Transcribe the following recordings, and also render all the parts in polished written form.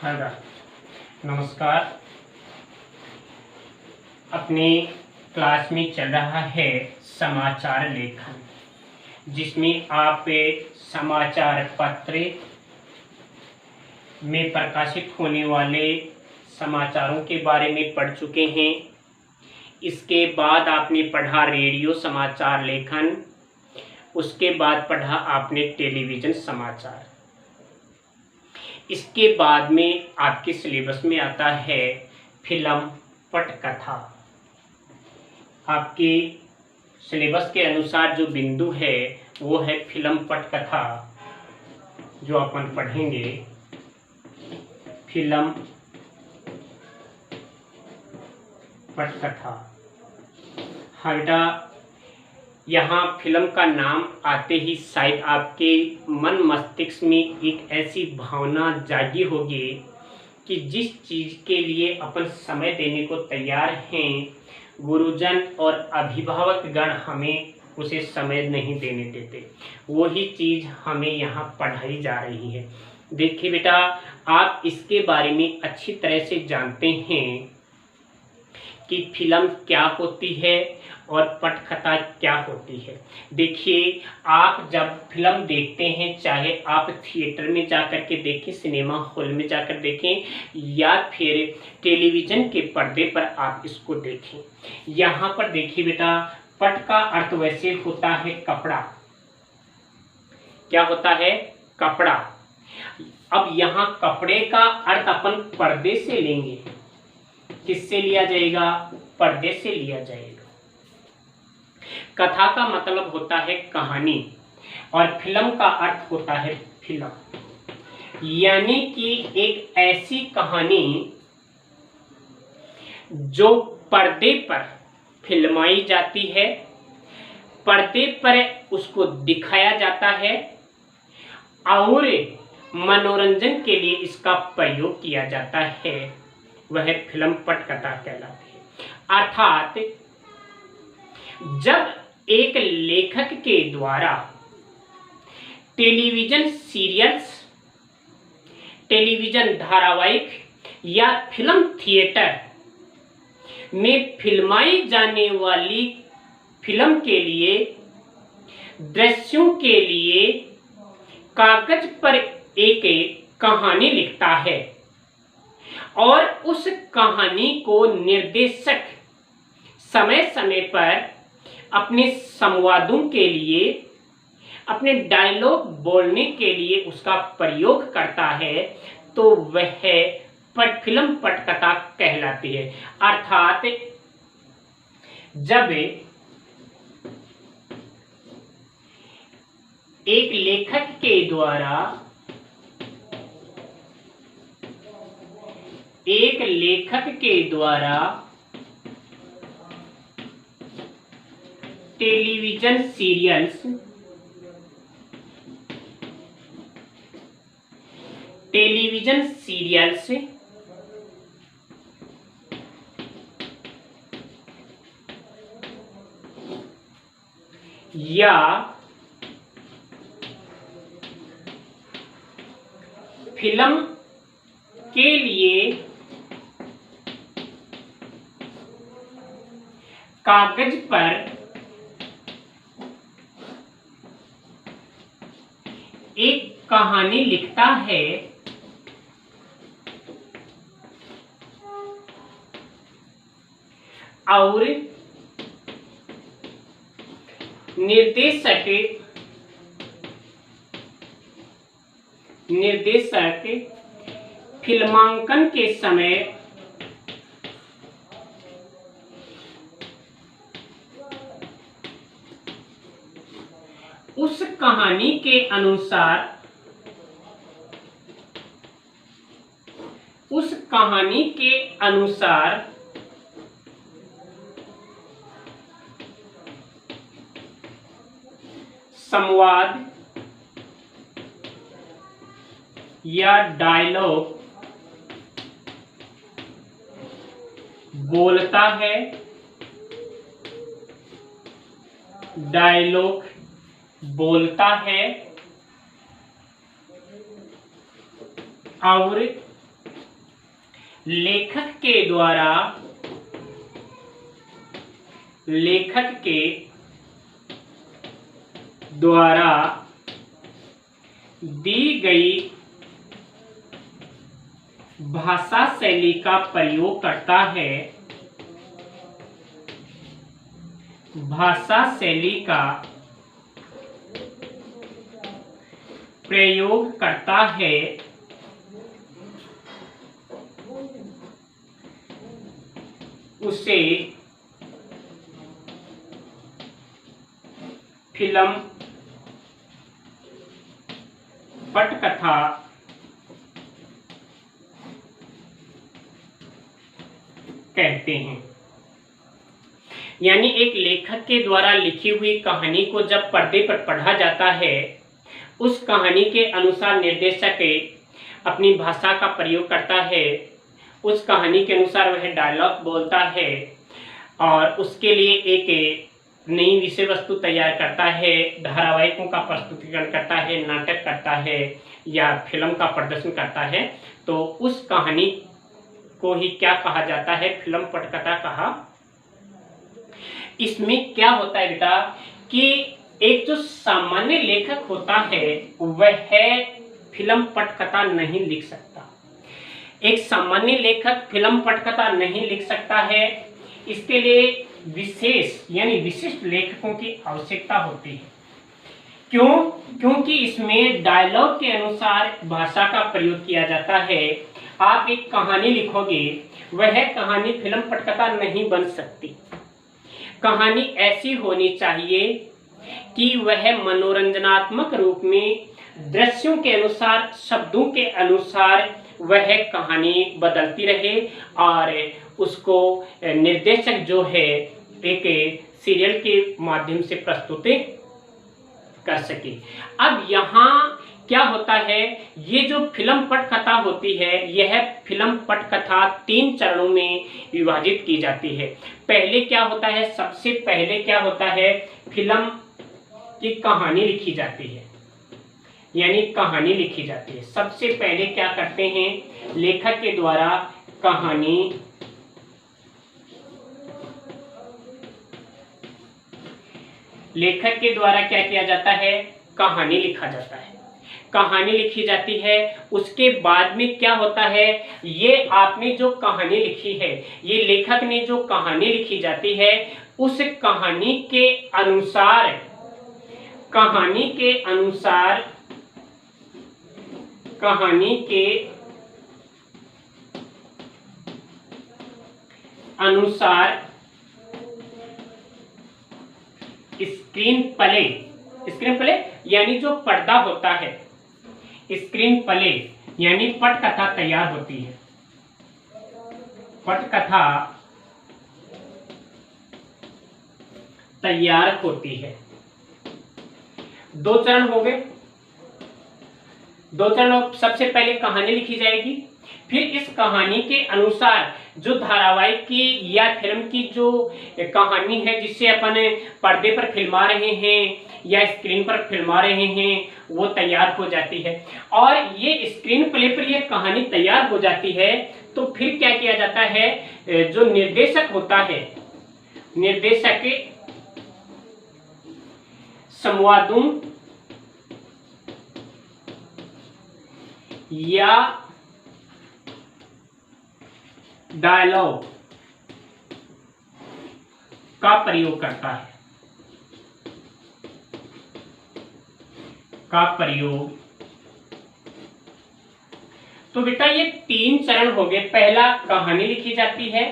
Hello, नमस्कार। अपने class में चल रहा है समाचार लेखन, जिसमें आप समाचार पत्र में प्रकाशित होने वाले समाचारों के बारे में पढ़ चुके हैं। इसके बाद आपने पढ़ा रेडियो समाचार लेखन, उसके बाद पढ़ा आपने टेलीविज़न समाचार। इसके बाद में आपके सिलेबस में आता है फिल्म पटकथा। आपके सिलेबस के अनुसार जो बिंदु है वो है फिल्म पटकथा, जो अपन पढ़ेंगे। फिल्म पटकथा। हाँ बेटा, यहाँ फिल्म का नाम आते ही शायद आपके मन मस्तिष्क में एक ऐसी भावना जागी होगी कि जिस चीज़ के लिए अपन समय देने को तैयार हैं, गुरुजन और अभिभावक गण हमें उसे समय नहीं देने देते, वही चीज़ हमें यहाँ पढ़ाई जा रही है। देखिए बेटा, आप इसके बारे में अच्छी तरह से जानते हैं कि फिल्म क्या होती है और पटकथा क्या होती है। देखिए, आप जब फिल्म देखते हैं, चाहे आप थिएटर में जाकर के देखें, सिनेमा हॉल में जाकर देखें, या फिर टेलीविज़न के पर्दे पर आप इसको देखें। यहाँ पर देखिए बेटा, पट का अर्थ वैसे होता है कपड़ा। क्या होता है? कपड़ा। अब यहाँ कपड़े का अर्थ अपन पर्दे से लेंगे। किससे लिया जाएगा? पर्दे से लिया जाएगा। कथा का मतलब होता है कहानी, और फिल्म का अर्थ होता है फिल्म, यानी कि एक ऐसी कहानी जो पर्दे पर फिल्माई जाती है, पर्दे पर उसको दिखाया जाता है और मनोरंजन के लिए इसका प्रयोग किया जाता है, वह फिल्म पटकथा कहलाती है। अर्थात जब एक लेखक के द्वारा टेलीविज़न सीरियल्स, टेलीविज़न धारावाहिक या फिल्म थिएटर में फिल्माई जाने वाली फिल्म के लिए, दृश्यों के लिए कागज पर एक कहानी लिखता है और उस कहानी को निर्देशक समय समय पर अपने संवादों के लिए, अपने डायलॉग बोलने के लिए उसका प्रयोग करता है, तो वह फिल्म पटकथा कहलाती है। अर्थात जब एक लेखक के द्वारा टेलीविज़न सीरियल्स, या फिल्म के लिए कागज पर एक कहानी लिखता है, और निर्देशक फिल्मांकन के समय उस कहानी के अनुसार संवाद या डायलॉग बोलता है, और लेखक के द्वारा दी गई भाषा शैली का प्रयोग करता है, भाषा शैली का प्रयोग करता है, उसे फिल्म पटकथा कहते हैं। यानी एक लेखक के द्वारा लिखी हुई कहानी को जब पर्दे पर पढ़ा जाता है, उस कहानी के अनुसार निर्देशक अपनी भाषा का प्रयोग करता है, उस कहानी के अनुसार वह डायलॉग बोलता है और उसके लिए एक नई विषय वस्तु तैयार करता है, धारावाहिकों का प्रस्तुतिकरण करता है, नाटक करता है या फिल्म का प्रदर्शन करता है, तो उस कहानी को ही क्या कहा जाता है? फिल्म पटकथा कहा। इसमें क्या होता है बेटा कि एक जो सामान्य लेखक होता है वह फिल्म पटकथा नहीं लिख सकता। एक सामान्य लेखक फिल्म पटकथा नहीं लिख सकता है। इसके लिए विशेष यानी विशिष्ट लेखकों की आवश्यकता होती है। क्यों? क्योंकि इसमें डायलॉग के अनुसार भाषा का प्रयोग किया जाता है। आप एक कहानी लिखोगे, वह कहानी फिल्म पटकथा नहीं बन सकती। कहानी ऐसी होनी चाहिए कि वह मनोरंजनात्मक रूप में दृश्यों के अनुसार, शब्दों के अनुसार वह कहानी बदलती रहे और उसको निर्देशक जो है एक सीरियल के माध्यम से प्रस्तुत कर सके। अब यहाँ क्या होता है, ये जो फिल्म पटकथा होती है, यह फिल्म पटकथा 3 चरणों में विभाजित की जाती है। पहले क्या होता है, सबसे पहले क्या होता है, फिल्म की कहानी लिखी जाती है, यानी कहानी लिखी जाती है। सबसे पहले क्या करते हैं, लेखक के द्वारा कहानी लेखक के द्वारा क्या किया जाता है, कहानी लिखा जाता है। कहानी लिखी जाती है। उसके बाद में क्या होता है, ये आपने जो कहानी लिखी है, ये लेखक ने जो कहानी लिखी जाती है, उस कहानी के अनुसार कहानी के अनुसार स्क्रीन प्ले यानी जो पर्दा होता है, स्क्रीन प्ले यानी पटकथा तैयार होती है। पटकथा तैयार होती है। 2 चरण हो गए। 2 चरण, सबसे पहले कहानी लिखी जाएगी, फिर इस कहानी के अनुसार जो धारावाहिक की या फिल्म की जो कहानी है जिसे अपन पर्दे पर फिल्मा रहे हैं या स्क्रीन पर फिल्मा रहे हैं, वो तैयार हो जाती है। और ये स्क्रीन प्ले पर ये कहानी तैयार हो जाती है, तो फिर क्या किया जाता है, जो निर्देशक होता है, निर्देशक संवादों या डायलॉग का प्रयोग करता है, तो बेटा ये 3 चरण हो गए। पहला कहानी लिखी जाती है,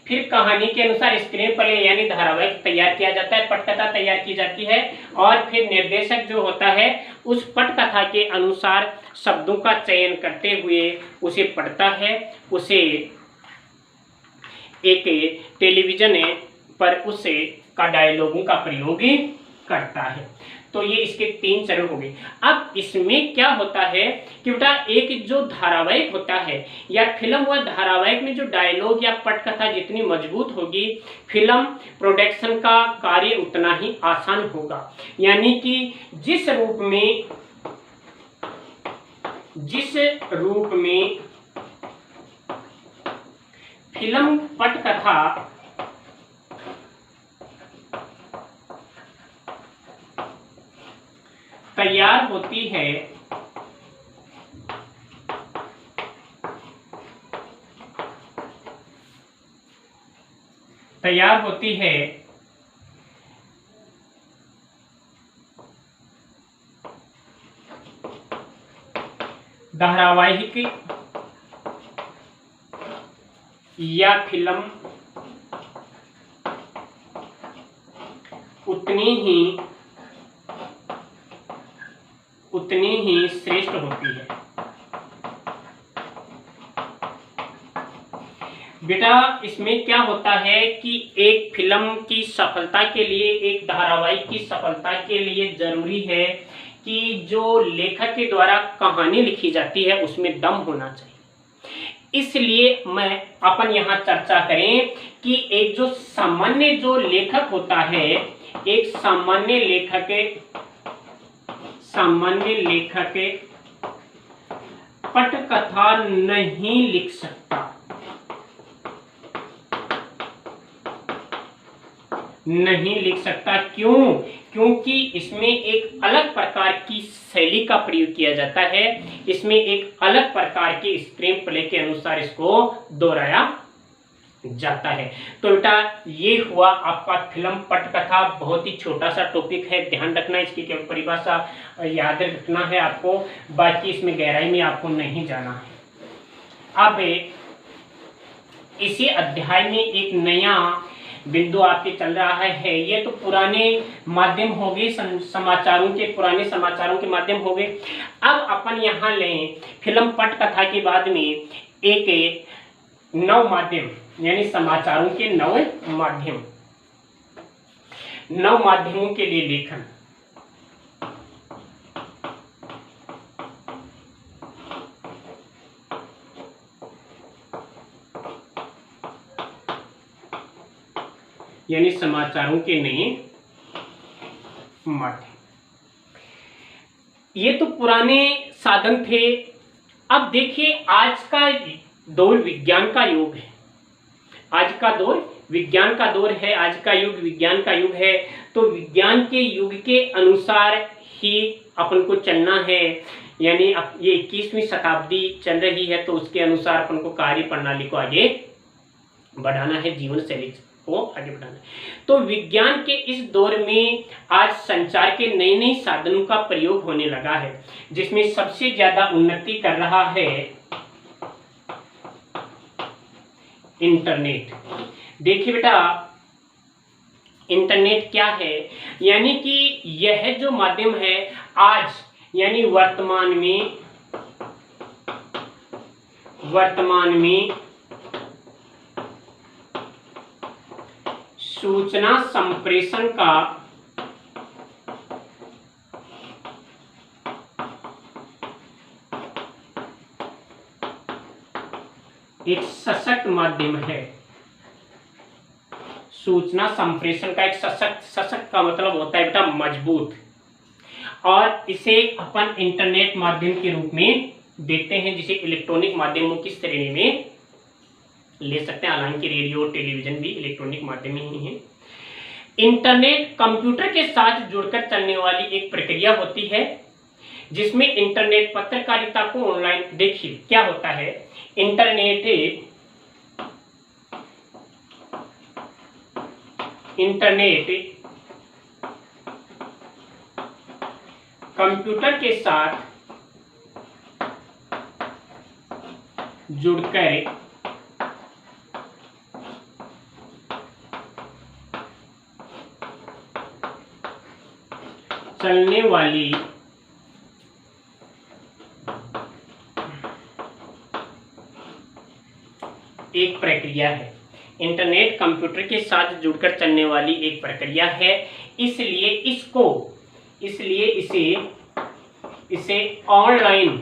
फिर कहानी के अनुसार स्क्रीन प्ले यानी धारावाहिक तैयार किया जाता है, पटकथा तैयार की जाती है, और फिर निर्देशक जो होता है उस पटकथा के अनुसार शब्दों का चयन करते हुए उसे पढ़ता है, उसे एक टेलीविजन पर उसे का डायलॉगों का प्रयोग करता है। तो ये इसके 3 चरण हो गए। अब इसमें क्या होता है कि बेटा एक जो धारावाहिक होता है या फिल्म व धारावाहिक में जो डायलॉग या पटकथा जितनी मजबूत होगी, फिल्म प्रोडक्शन का कार्य उतना ही आसान होगा। यानी कि जिस रूप में फिल्म पटकथा तैयार होती है धारावाहिक या फिल्म उतनी ही श्रेष्ठ होती है। बेटा इसमें क्या होता है कि एक फिल्म की सफलता के लिए, एक धारावाहिक की सफलता के लिए जरूरी है कि जो लेखक के द्वारा कहानी लिखी जाती है उसमें दम होना चाहिए। इसलिए मैं अपन यहाँ चर्चा करें कि एक जो सामान्य जो लेखक होता है, एक सामान्य लेखक पटकथा नहीं लिख सकता। क्यों? क्योंकि इसमें एक अलग प्रकार की शैली का प्रयोग किया जाता है, इसमें एक अलग प्रकार के स्क्रीन प्ले के अनुसार इसको दोहराया जाता है। तो बेटा ये हुआ आपका फिल्म पटकथा। बहुत ही छोटा सा टॉपिक है, ध्यान रखना, इसकी केवल परिभाषा याद रखना है आपको, बाकी इसमें गहराई में आपको नहीं जाना है। अब इसी अध्याय में एक नया बिंदु आपके चल रहा है। ये तो पुराने माध्यम हो गए, पुराने समाचारों के माध्यम हो गए। अब अपन यहाँ लें फिल्म पटकथा के बाद में एक नव माध्यम, यानी समाचारों के नव माध्यमों के लिए लेखन। यानी समाचारों के नए माध्यम। ये तो पुराने साधन थे। अब देखिए आज का दौर विज्ञान का युग है, आज का युग विज्ञान का युग है। तो विज्ञान के युग के अनुसार ही अपन को चलना है, यानी अब ये 21वीं शताब्दी चल रही है, तो उसके अनुसार अपन को कार्य प्रणाली को आगे बढ़ाना है, जीवन शैली को आगे बढ़ाना है। तो विज्ञान के इस दौर में आज संचार के नए साधनों का प्रयोग होने लगा है, जिसमें सबसे ज्यादा उन्नति कर रहा है इंटरनेट। देखिए बेटा इंटरनेट क्या है, यानी कि यह जो माध्यम है आज, यानी वर्तमान में सूचना संप्रेषण का एक सशक्त माध्यम है। सूचना संप्रेषण का एक सशक्त का मतलब होता है बेटा मजबूत, और इसे अपन इंटरनेट माध्यम के रूप में देखते हैं, जिसे इलेक्ट्रॉनिक माध्यमों की श्रेणी में ले सकते हैं। हालांकि रेडियो टेलीविजन भी इलेक्ट्रॉनिक माध्यम ही है। इंटरनेट कंप्यूटर के साथ जुड़कर चलने वाली एक प्रक्रिया होती है, जिसमें इंटरनेट पत्रकारिता को ऑनलाइन, देखिए क्या होता है, इंटरनेट कंप्यूटर के साथ जुड़कर चलने वाली एक प्रक्रिया है। इंटरनेट कंप्यूटर के साथ जुड़कर चलने वाली एक प्रक्रिया है, इसलिए इसे ऑनलाइन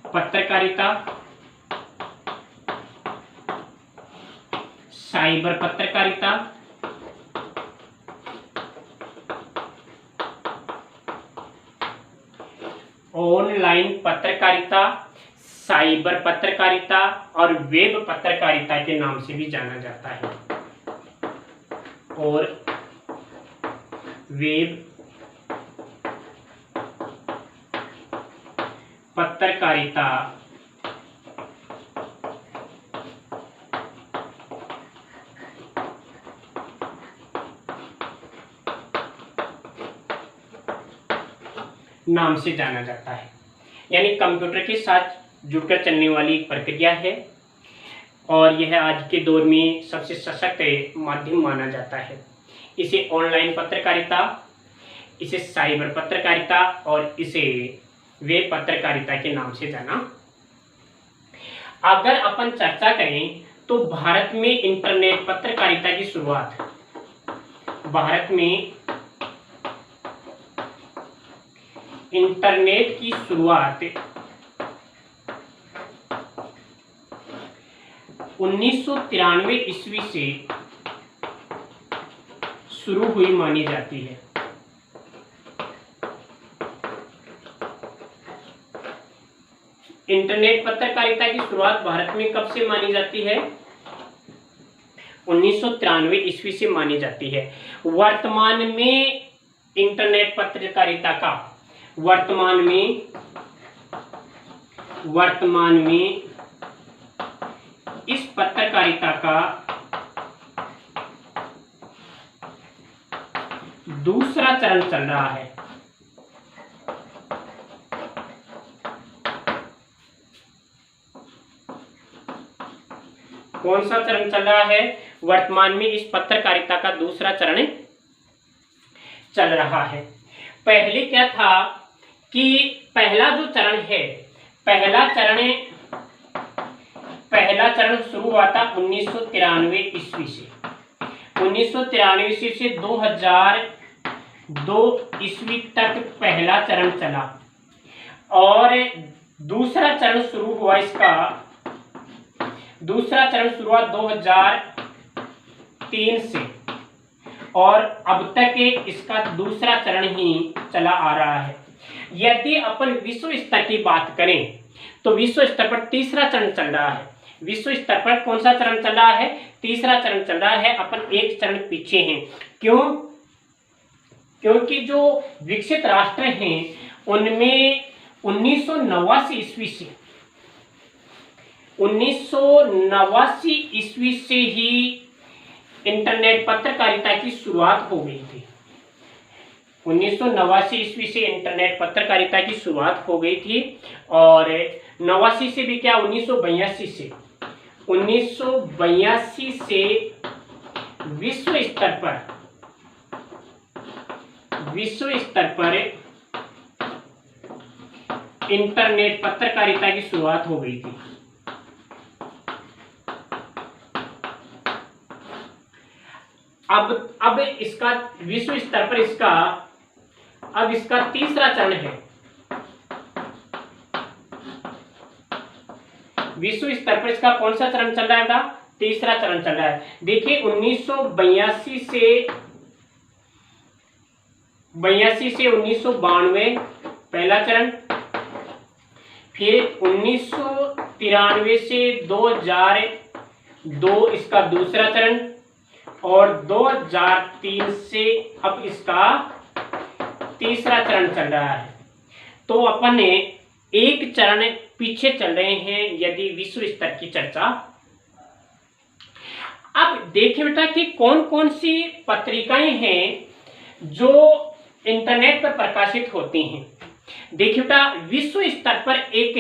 पत्रकारिता, साइबर पत्रकारिता ऑनलाइन पत्रकारिता, साइबर पत्रकारिता और वेब पत्रकारिता के नाम से भी जाना जाता है। और वेब पत्रकारिता नाम से जाना जाता है। यानी कंप्यूटर के साथ जुड़कर चलने वाली एक प्रक्रिया है और यह आज के दौर में सबसे सशक्त माध्यम माना जाता है। इसे ऑनलाइन पत्रकारिता, इसे साइबर पत्रकारिता और इसे वेब पत्रकारिता के नाम से जाना। अगर अपन चर्चा करें तो भारत में इंटरनेट पत्रकारिता की शुरुआत, भारत में इंटरनेट की शुरुआत 1993 ईस्वी से शुरू हुई मानी जाती है। इंटरनेट पत्रकारिता की शुरुआत भारत में कब से मानी जाती है? 1993 ईस्वी से मानी जाती है। वर्तमान में इंटरनेट पत्रकारिता का वर्तमान में इस पत्रकारिता का दूसरा चरण चल रहा है। कौन सा चरण चल रहा है? वर्तमान में इस पत्रकारिता का दूसरा चरण चल रहा है। पहले क्या था कि पहला जो चरण है, पहला चरण शुरू हुआ था 1993 ईस्वी से। 1993 ईस्वी से 2002 ईस्वी तक पहला चरण चला और दूसरा चरण शुरू हुआ 2003 से और अब तक इसका दूसरा चरण ही चला आ रहा है। यदि अपन विश्व स्तर की बात करें तो विश्व स्तर पर तीसरा चरण चल रहा है। विश्व स्तर पर कौन सा चरण चल रहा है? तीसरा चरण चल रहा है। अपन एक चरण पीछे हैं। क्यों? क्योंकि जो विकसित राष्ट्र हैं उनमें 1989 ईस्वी से ही इंटरनेट पत्रकारिता की शुरुआत हो गई थी। 1989 ईस्वी से इंटरनेट पत्रकारिता की शुरुआत हो गई थी और 89 से भी क्या, 1982 से विश्व स्तर पर इंटरनेट पत्रकारिता की शुरुआत हो गई थी। अब इसका विश्व स्तर पर इसका तीसरा चरण है। विश्व स्तर पर इसका कौन सा चरण चल रहा है? तीसरा चरण चल रहा है। देखिए 1982 से 1992 पहला चरण, फिर 1993 से 2002 इसका दूसरा चरण और 2003 से अब इसका तीसरा चरण चल रहा है। तो अपन एक चरण पीछे चल रहे हैं यदि विश्व स्तर की चर्चा। अब देखिए बेटा कि कौन कौन सी पत्रिकाएं हैं जो इंटरनेट पर प्रकाशित होती हैं। देखिए बेटा, विश्व स्तर पर एक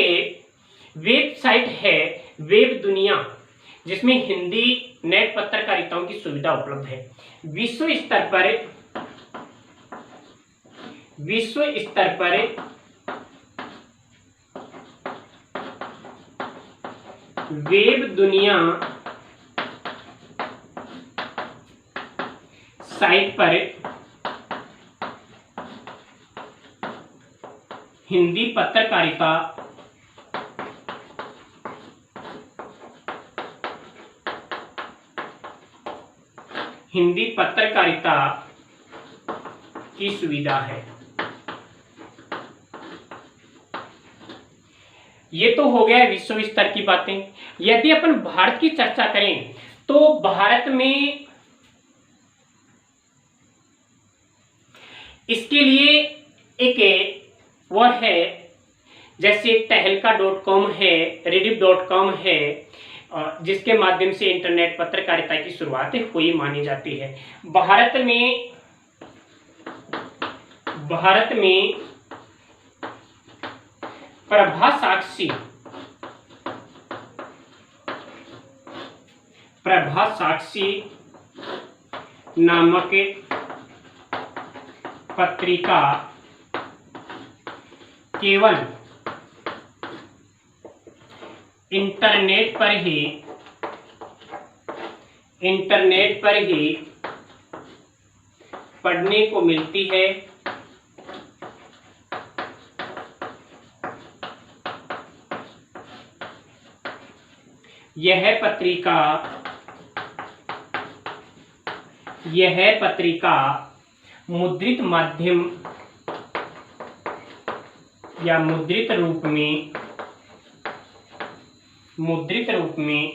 वेबसाइट है वेब दुनिया, जिसमें हिंदी नेट पत्रकारिताओं की सुविधा उपलब्ध है। विश्व स्तर पर वेब दुनिया साइट पर हिंदी पत्रकारिता की सुविधा है। ये तो हो गया विश्व स्तर की बातें। यदि अपन भारत की चर्चा करें तो भारत में इसके लिए एक वह है, जैसे तहलका.com है, rediff.com है, जिसके माध्यम से इंटरनेट पत्रकारिता की शुरुआत हुई मानी जाती है। भारत में प्रभा साक्षी नामक पत्रिका केवल इंटरनेट पर ही पढ़ने को मिलती है। यह पत्रिका मुद्रित माध्यम या मुद्रित रूप में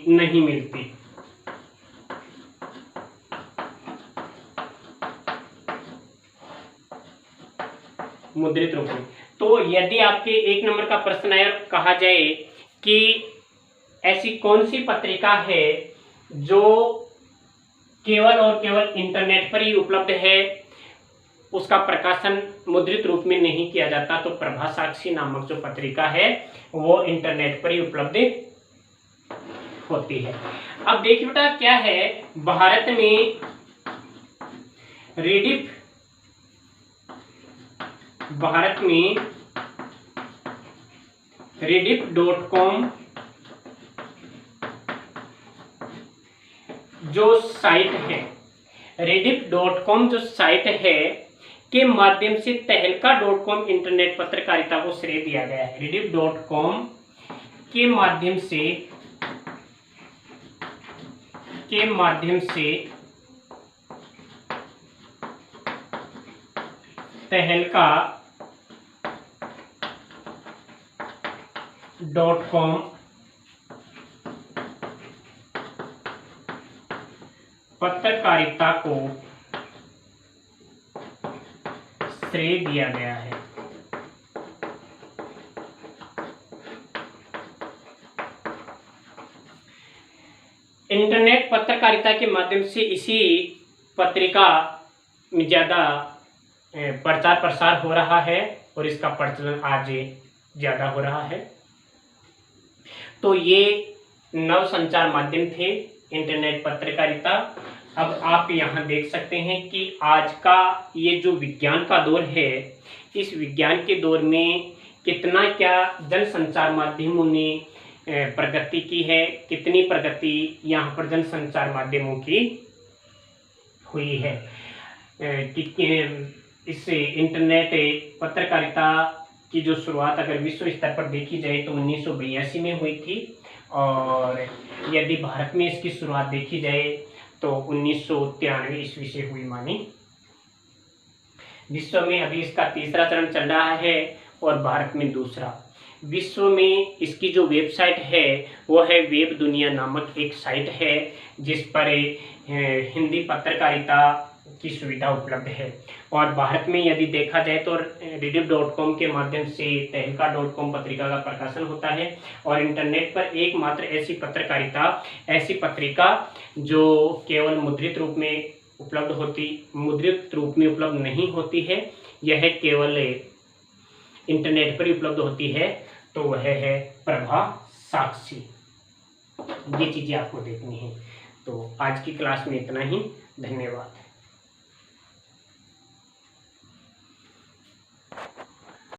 नहीं मिलती। मुद्रित रूप में। तो यदि आपके 1 नंबर का प्रश्न है, कहा जाए कि ऐसी कौन सी पत्रिका है जो केवल और केवल इंटरनेट पर ही उपलब्ध है, उसका प्रकाशन मुद्रित रूप में नहीं किया जाता, तो प्रभा साक्षी नामक जो पत्रिका है वो इंटरनेट पर ही उपलब्ध होती है। अब देखिए बेटा क्या है, भारत में rediff.com जो साइट है, rediff.com जो साइट है के माध्यम से तहलका.com इंटरनेट पत्रकारिता को श्रेय दिया गया है। rediff.com के माध्यम से तहलका.com पत्रकारिता को श्रेय दिया गया है। इंटरनेट पत्रकारिता के माध्यम से इसी पत्रिका में ज़्यादा प्रचार प्रसार हो रहा है और इसका प्रचलन आज ज़्यादा हो रहा है। तो ये नव संचार माध्यम थे, इंटरनेट पत्रकारिता। अब आप यहाँ देख सकते हैं कि आज का ये जो विज्ञान का दौर है, इस विज्ञान के दौर में कितना क्या जनसंचार माध्यमों ने प्रगति की है, कितनी प्रगति यहाँ पर जनसंचार माध्यमों की हुई है। इससे इंटरनेट पत्रकारिता की जो शुरुआत अगर विश्व स्तर पर देखी जाए तो 1982 में हुई थी, और यदि भारत में इसकी शुरुआत देखी जाए तो 1993 ईस्वी से हुई मानी। विश्व में अभी इसका तीसरा चरण चल रहा है और भारत में दूसरा। विश्व में इसकी जो वेबसाइट है वो है वेब दुनिया नामक एक साइट है, जिस पर हिंदी पत्रकारिता की सुविधा उपलब्ध है। और भारत में यदि देखा जाए तो rediff.com के माध्यम से तहलका.com पत्रिका का प्रकाशन होता है, और इंटरनेट पर एकमात्र ऐसी पत्रिका जो केवल मुद्रित रूप में उपलब्ध नहीं होती है, यह केवल इंटरनेट पर ही उपलब्ध होती है, तो वह है प्रभा साक्षी। ये चीज़ें आपको देखनी है। तो आज की क्लास में इतना ही, धन्यवाद।